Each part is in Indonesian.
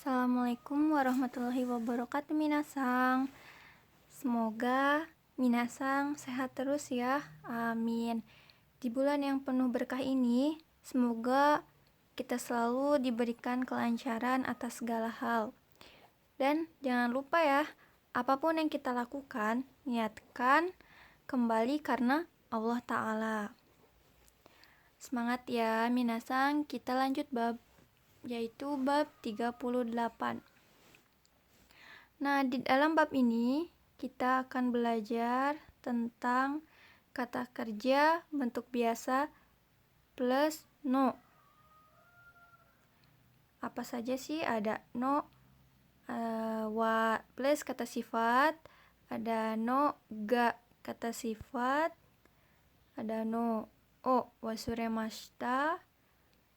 Assalamualaikum warahmatullahi wabarakatuh minasang. Semoga minasang sehat terus ya. Amin. Di bulan yang penuh berkah ini, semoga kita selalu diberikan kelancaran atas segala hal. Dan jangan lupa ya, apapun yang kita lakukan, niatkan kembali karena Allah Ta'ala. Semangat ya minasang, kita lanjut yaitu bab 38. Nah, di dalam bab ini kita akan belajar tentang kata kerja bentuk biasa plus no. Apa saja sih? Ada no, wa plus kata sifat, ada no ga kata sifat, ada no o wasuremashita,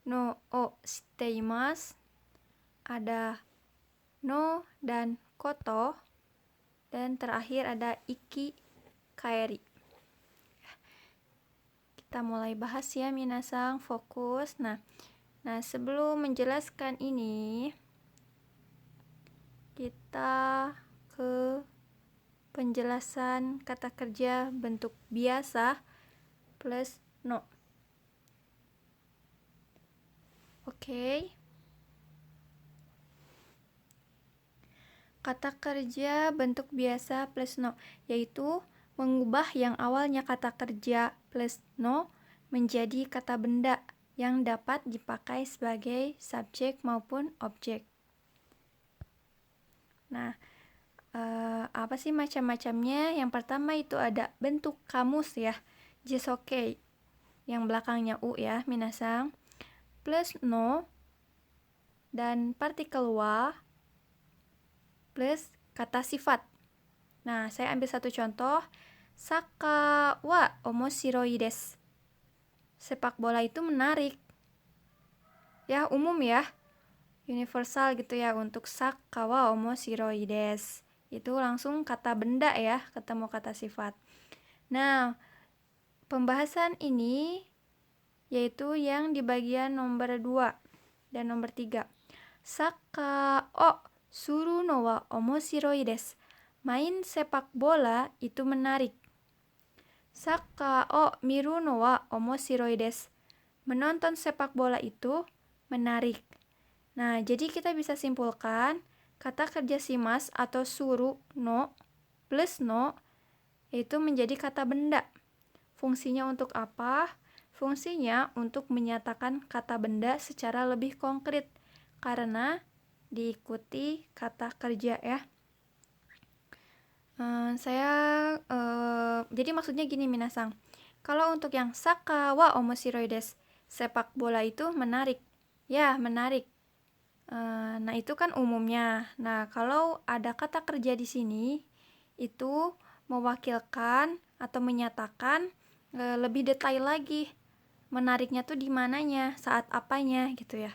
no o shiteimasu, ada no dan koto, dan terakhir ada iki kaeri. Kita mulai bahas ya minasang, fokus. Nah sebelum menjelaskan ini, kita ke penjelasan kata kerja bentuk biasa plus no. Oke. Kata kerja bentuk biasa plus no, yaitu mengubah yang awalnya kata kerja plus no menjadi kata benda yang dapat dipakai sebagai subjek maupun objek. Nah, apa sih macam-macamnya? Yang pertama itu ada bentuk kamus ya, jisoke, yang belakangnya u ya, minasang, plus no, dan partikel wa, plus kata sifat. Nah, saya ambil satu contoh. Saka wa omoshiroi desu. Sepak bola itu menarik. Ya, umum ya. Universal gitu ya untuk saka wa omoshiroi desu. Itu langsung kata benda ya, ketemu kata sifat. Nah, pembahasan ini yaitu yang di bagian nomor 2 dan nomor 3. Saka o suru no wa omoshiroi desu. Main sepak bola itu menarik. Saka o miru no wa omoshiroi desu. Menonton sepak bola itu menarik. Nah, jadi kita bisa simpulkan kata kerja shimas atau suru no plus no itu menjadi kata benda. Fungsinya untuk apa? Fungsinya untuk menyatakan kata benda secara lebih konkret karena diikuti kata kerja ya. Jadi maksudnya gini minasang. Kalau untuk yang saka wa omoshiroi desu, sepak bola itu menarik. Ya, menarik. Nah, itu kan umumnya. Nah, kalau ada kata kerja di sini itu mewakilkan atau menyatakan lebih detail lagi. Menariknya tuh di mananya, saat apanya gitu ya.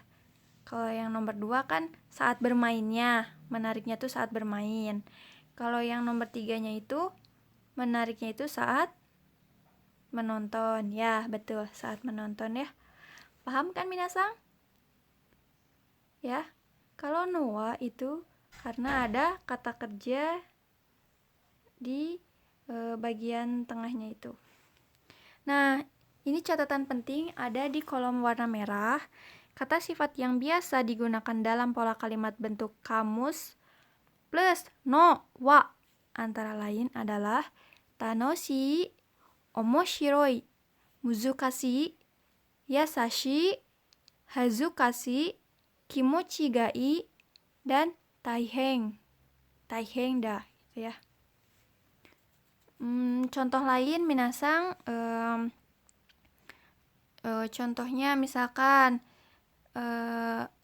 Kalau yang nomor 2 kan saat bermainnya, menariknya tuh saat bermain. Kalau yang nomor 3-nya itu menariknya itu saat menonton. Ya, betul, saat menonton ya. Paham kan minasang? Ya. Kalau noa itu karena ada kata kerja di bagian tengahnya itu. Nah, ini catatan penting ada di kolom warna merah. Kata sifat yang biasa digunakan dalam pola kalimat bentuk kamus plus no wa antara lain adalah tanoshi, omoshiroi, muzukashi, yasashi, hazukashi, kimochi ga ii, dan taiheng. Taiheng da gitu ya. Contoh lain minasang, contohnya misalkan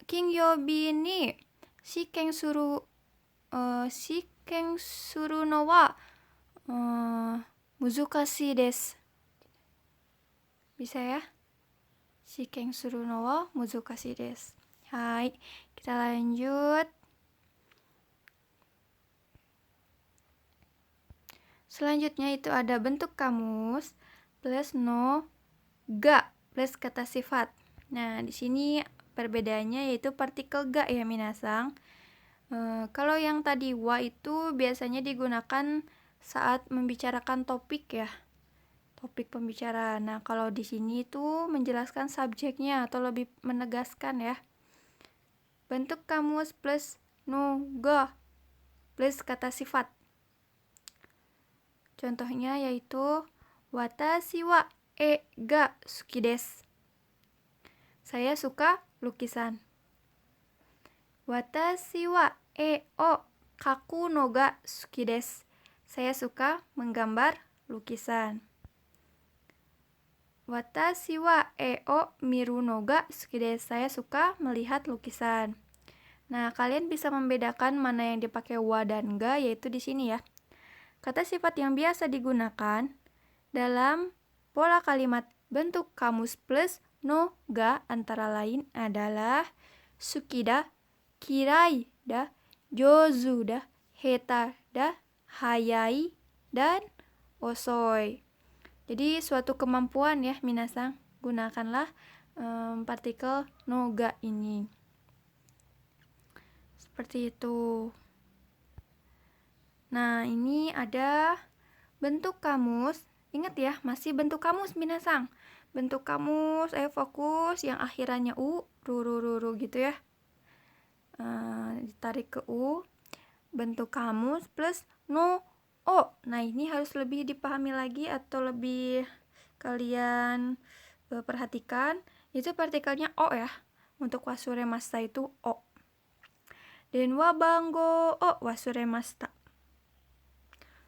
Kingyobi ni shiken suru no wa muzukashi desu. Bisa ya? Shiken suru no wa muzukashi desu. Hai, kita lanjut. Selanjutnya itu ada bentuk kamus plus no ga plus kata sifat. Nah, di sini perbedaannya yaitu partikel ga ya minasang. Kalau yang tadi wa itu biasanya digunakan saat membicarakan topik ya, topik pembicaraan. Nah, kalau di sini itu menjelaskan subjeknya atau lebih menegaskan ya. Bentuk kamus plus no ga plus kata sifat. Contohnya yaitu watashi wa e ga suki desu. Saya suka lukisan. Watashi wa e o kaku no ga suki desu. Saya suka menggambar lukisan. Watashi wa e o miru no ga suki desu. Saya suka melihat lukisan. Nah, kalian bisa membedakan mana yang dipakai wa dan ga, yaitu di sini ya. Kata sifat yang biasa digunakan dalam pola kalimat bentuk kamus plus no ga antara lain adalah suki da, kirai da, jouzu da, heta da, hayai, dan osoi. Jadi suatu kemampuan ya minasang, gunakanlah partikel no ga ini. Seperti itu. Nah, ini ada bentuk kamus. Ingat ya, masih bentuk kamus minasang. Bentuk kamus, fokus yang akhirannya u, ru gitu ya. Ditarik ke u. Bentuk kamus plus no o. Nah, ini harus lebih dipahami lagi atau lebih kalian perhatikan. Itu partikelnya o ya. Untuk wasuremashita itu o. Denwa bango o wasuremashita.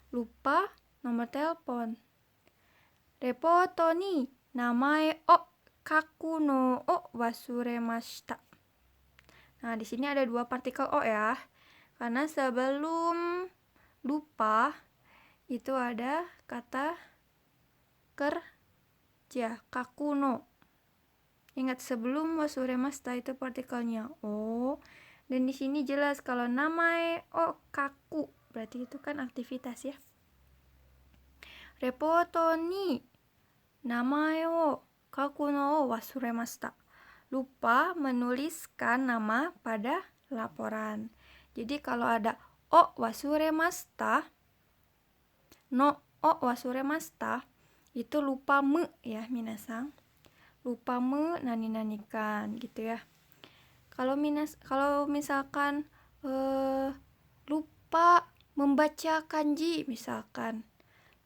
Lupa nomor telepon. Repoto ni namae o kaku no o wasuremashita. Nah, di sini ada dua partikel o ya. Karena sebelum lupa itu ada kata kerja, kaku no. Ingat sebelum wasuremashita itu partikelnya o. Dan di sini jelas kalau namae o kaku berarti itu kan aktivitas ya. Repoto ni namae o kaku no o wasuremashita. Lupa menuliskan nama pada laporan. Jadi kalau ada o wasuremashita, no o wasuremashita, itu lupa me ya minasang. Lupa me nani-nanikan gitu ya. Kalau misalkan lupa membaca kanji misalkan.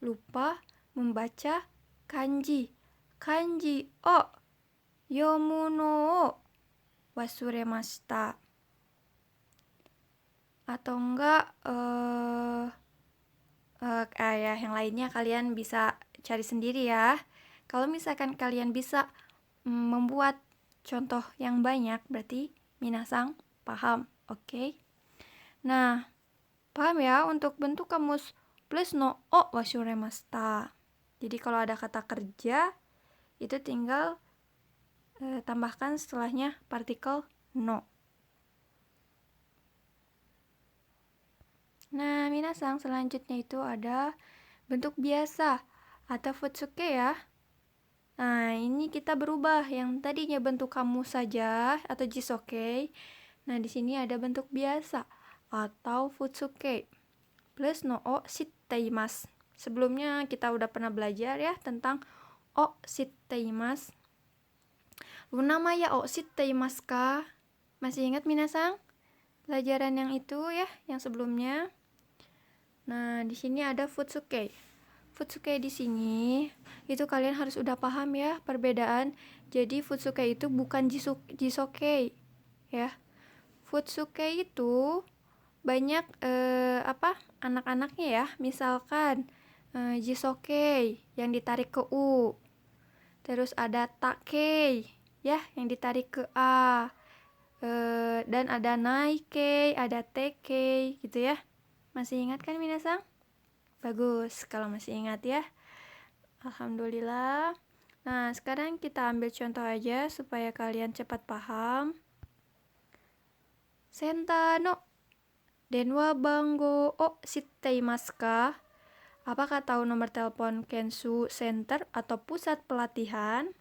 Lupa membaca kanji. Kanji o yomu no o wasuremashita. Atau enggak ya yang lainnya kalian bisa cari sendiri ya. Kalau misalkan kalian bisa membuat contoh yang banyak berarti minasang paham, oke? Nah, paham ya untuk bentuk kamus plus no o wasuremashita. Jadi kalau ada kata kerja itu tinggal tambahkan setelahnya partikel no. Nah, minasang selanjutnya itu ada bentuk biasa atau futsuke ya. Nah, ini kita berubah yang tadinya bentuk kamus saja atau jisoke. Nah, di sini ada bentuk biasa atau futsuke plus no o shitteimasu. Sebelumnya kita udah pernah belajar ya tentang o shitteimasu. Lunama ya o shitteimasu ka? Masih ingat minasang? Pelajaran yang itu ya, yang sebelumnya. Nah, di sini ada futsuke. Futsuke di sini itu kalian harus udah paham ya perbedaan. Jadi futsuke itu bukan jisoke ya. Futsuke itu banyak anak-anaknya ya. Misalkan jisoke yang ditarik ke u. Terus ada takei ya yang ditarik ke a. Dan ada naikei, ada tekei gitu ya. Masih ingat kan minasang? Bagus kalau masih ingat ya. Alhamdulillah. Nah, sekarang kita ambil contoh aja supaya kalian cepat paham. Senta no denwa bango o shitteimasu ka? Apakah tahu nomor telepon Kensu Center atau pusat pelatihan?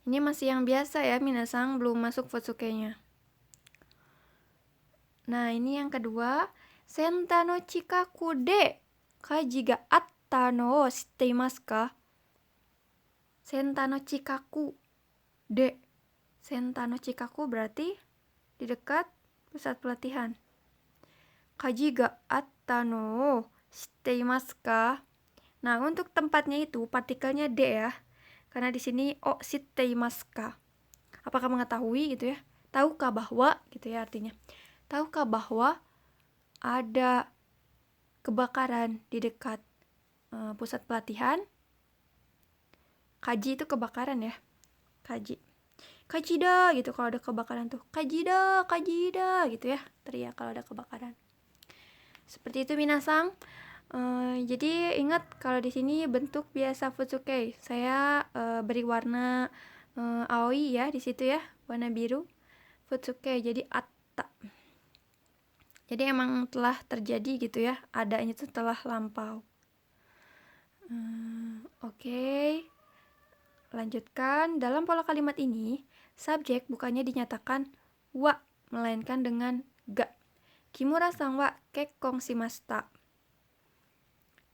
Ini masih yang biasa ya minasang, belum masuk futsuke-nya. Nah, ini yang kedua. Senta no chikaku de kaji ga atta no o shiteimasu ka? Senta no chikaku de. Senta no chikaku berarti di dekat pusat pelatihan. Kaji ga atta no o shiteimasu ka? Nah, untuk tempatnya itu partikelnya de ya. Karena di sini o shiteimasu ka? Apakah mengetahui gitu ya? Tahukah bahwa gitu ya artinya. Tahukah bahwa ada kebakaran di dekat pusat pelatihan? Kaji itu kebakaran ya. Kaji. Kaji da gitu kalau ada kebakaran tuh. Kaji da gitu ya. Teriak kalau ada kebakaran. Seperti itu minasang. Jadi ingat kalau di sini bentuk biasa Futsuke. Saya beri warna aoi ya di situ ya, warna biru. Futsuke jadi atta. Jadi emang telah terjadi gitu ya, adanya itu telah lampau. Oke. Lanjutkan, dalam pola kalimat ini, subjek bukannya dinyatakan wa, melainkan dengan ga. Kimura-san wa kekkon shimashita.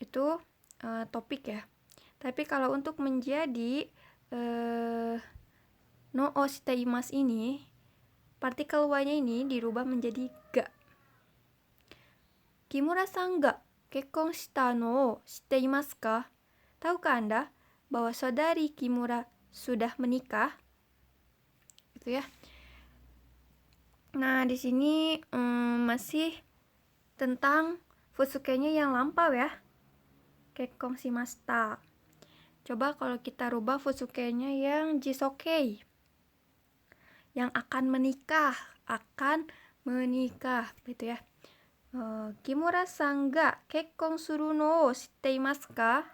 Itu topik ya. Tapi kalau untuk menjadi no o shiteimasu ini, partikel wa-nya ini dirubah menjadi ga. Kimura-san ga kekkon shita no o shiteimasu ka? Tahukah Anda bahwa saudari Kimura sudah menikah? Gitu ya. Nah, di sini masih tentang Futsuke-nya yang lampau ya. Kekkon shimashita. Coba kalau kita rubah Futsuke-nya yang jisokei. Yang akan menikah gitu ya. Kimura-san ga kekkon suru no o shiteimasu ka?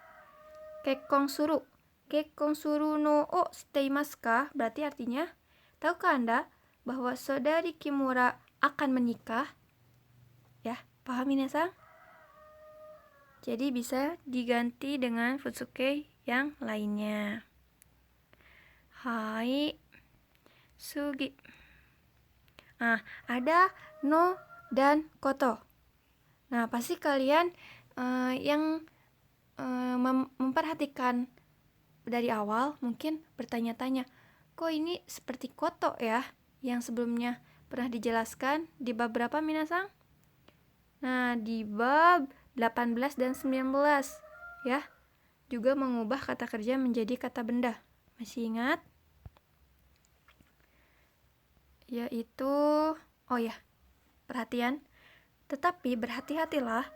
Kekkon suru no o shiteimasu ka? Berarti artinya, tahukah Anda bahwa saudari Kimura akan menikah? Ya, paham minasan? Jadi bisa diganti dengan Futsuke yang lainnya. Hai. Sugi. Ada no dan koto. Nah, pasti kalian yang memperhatikan dari awal mungkin bertanya-tanya, kok ini seperti koto ya? Yang sebelumnya pernah dijelaskan di bab berapa minasang? Nah, di bab 18 dan 19 ya. Juga mengubah kata kerja menjadi kata benda. Masih ingat? Yaitu, oh ya, perhatian. Tetapi berhati-hatilah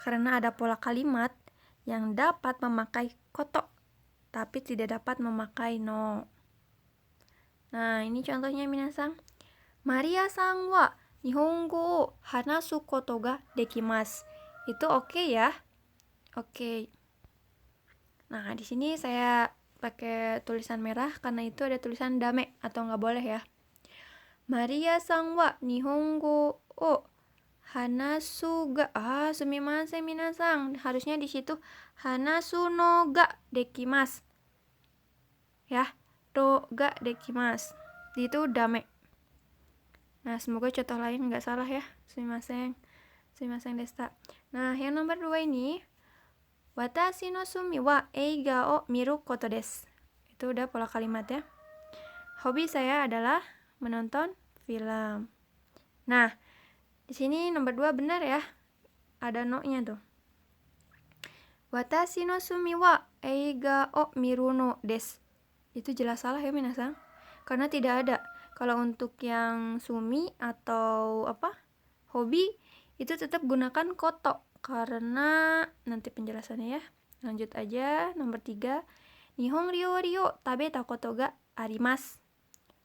karena ada pola kalimat yang dapat memakai koto, tapi tidak dapat memakai no. Nah, ini contohnya minasang. Maria-san wa nihongo o hanasu koto ga dekimasu. Itu oke ya? Oke. Nah, di sini saya pakai tulisan merah karena itu ada tulisan dame atau nggak boleh ya. Maria-san wa nihongo o hanasu ga, sumimasen minasang, harusnya di situ hanasu no ga dekimasu. Ya, no ga dekimasu. Itu dame. Nah, semoga contoh lain nggak salah ya. Sumimasen deshita. Nah, yang nomor 2 ini, watashi no sumi wa eiga o miru koto desu. Itu udah pola kalimat ya. Hobi saya adalah menonton film. Nah, di sini nomor 2 benar ya. Ada no-nya tuh. Watashi no sumi wa eiga o miru no desu. Itu jelas salah ya minasang. Karena tidak ada. Kalau untuk yang sumi atau hobi, itu tetap gunakan koto. Karena nanti penjelasannya ya. Lanjut aja, nomor 3. Nihon ryori o tabeta koto ga arimasu.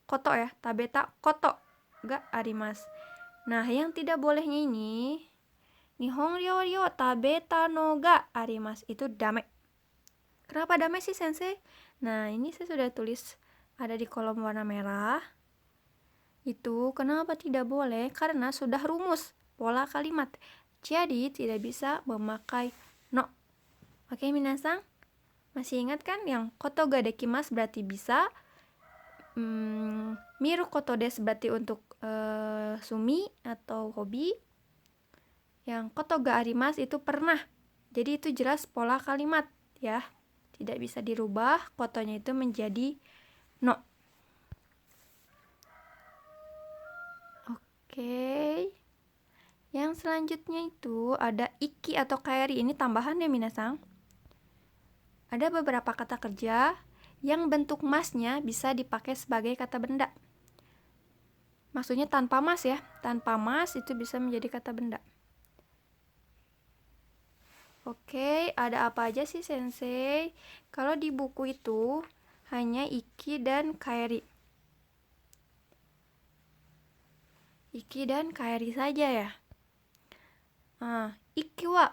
Koto ya, tabeta koto ga arimasu. Nah, yang tidak bolehnya ini, Nihon ryori o tabeta no ga arimasu. Itu dame. Kenapa dame sih, sensei? Nah, ini saya sudah tulis ada di kolom warna merah. Itu kenapa tidak boleh? Karena sudah rumus pola kalimat. Jadi, tidak bisa memakai no. Oke, minasang? Masih ingat kan yang koto ga dekimasu berarti bisa. Miru koto desu berarti untuk sumi atau hobi. Yang koto ga arimasu itu pernah. Jadi itu jelas pola kalimat ya. Tidak bisa dirubah, kotonya itu menjadi no. Oke. Yang selanjutnya itu ada iki atau kaeri. Ini tambahan ya minasang. Ada beberapa kata kerja yang bentuk masnya bisa dipakai sebagai kata benda. Maksudnya tanpa mas ya. Tanpa mas itu bisa menjadi kata benda. Oke, ada apa aja sih sensei? Kalau di buku itu hanya iki dan kaeri. Iki dan kaeri saja ya. Iki wa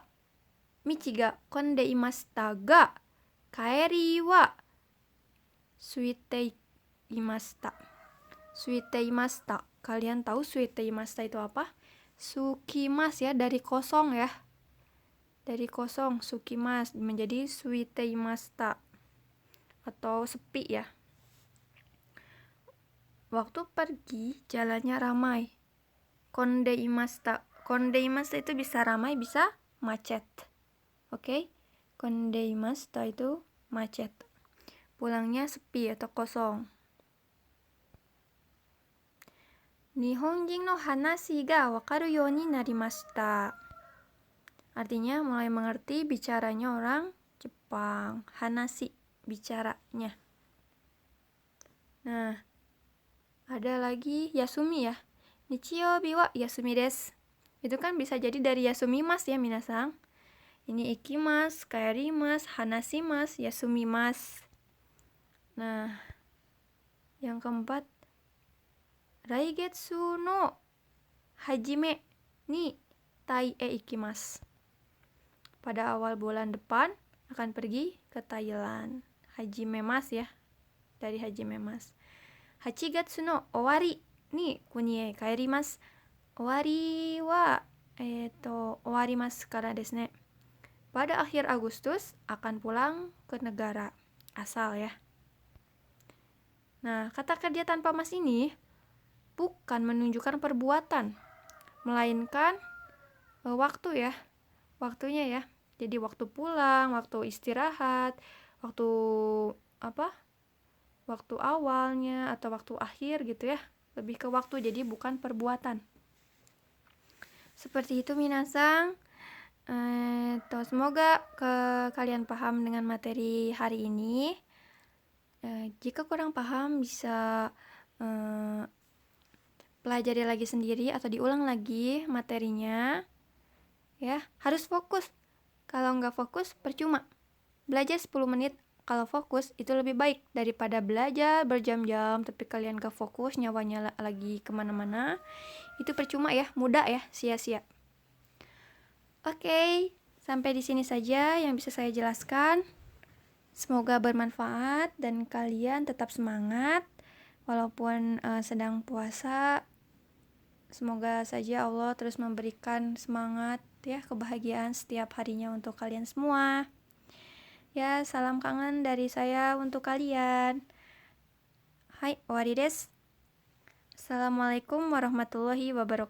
michi ga konde imashita ga kaeri wa suite imashita. Suite imashita. Kalian tahu suite imashita itu apa? Sukimas ya, dari kosong ya. Dari kosong sukimas menjadi suite imashita atau sepi ya. Waktu pergi jalannya ramai. Konde imashita. Konde imashita itu bisa ramai, bisa macet. Oke? Konde imashita itu macet. Pulangnya sepi atau kosong. Nihonjin no hanashi ga wakaru you ni narimashita. Artinya mulai mengerti bicaranya orang Jepang. Hanashi, bicaranya. Nah, ada lagi yasumi ya. Nichiyoubi wa yasumi desu. Itu kan bisa jadi dari yasumimasu ya minasang. Ini ikimasu, kaerimasu, hanashimasu, yasumimasu. Nah, yang keempat, Raigetsu no hajime ni Tai e ikimasu. Pada awal bulan depan akan pergi ke Thailand. Hajime mas ya. Dari hajime mas. Hachigatsu no owari ni kuni e kaerimasu. Owari wa owarimasu kara desu ne. Pada akhir Agustus akan pulang ke negara asal ya. Nah, kata kerja tanpa mas ini bukan menunjukkan perbuatan, melainkan waktu ya. Waktunya ya. Jadi waktu pulang, waktu istirahat, waktu waktu awalnya atau waktu akhir gitu ya. Lebih ke waktu, jadi bukan perbuatan. Seperti itu minasang. Semoga kalian paham dengan materi hari ini. Jika kurang paham bisa pelajari lagi sendiri atau diulang lagi materinya. Ya, harus fokus. Kalau nggak fokus, percuma. Belajar 10 menit, kalau fokus, itu lebih baik daripada belajar berjam-jam, tapi kalian nggak fokus, nyawanya lagi kemana-mana. Itu percuma ya, mudah ya, sia-sia. Oke, sampai di sini saja yang bisa saya jelaskan. Semoga bermanfaat dan kalian tetap semangat, walaupun sedang puasa. Semoga saja Allah terus memberikan semangat ya, kebahagiaan setiap harinya untuk kalian semua. Ya, salam kangen dari saya untuk kalian. Hai, owari desu. Assalamualaikum warahmatullahi wabarakatuh.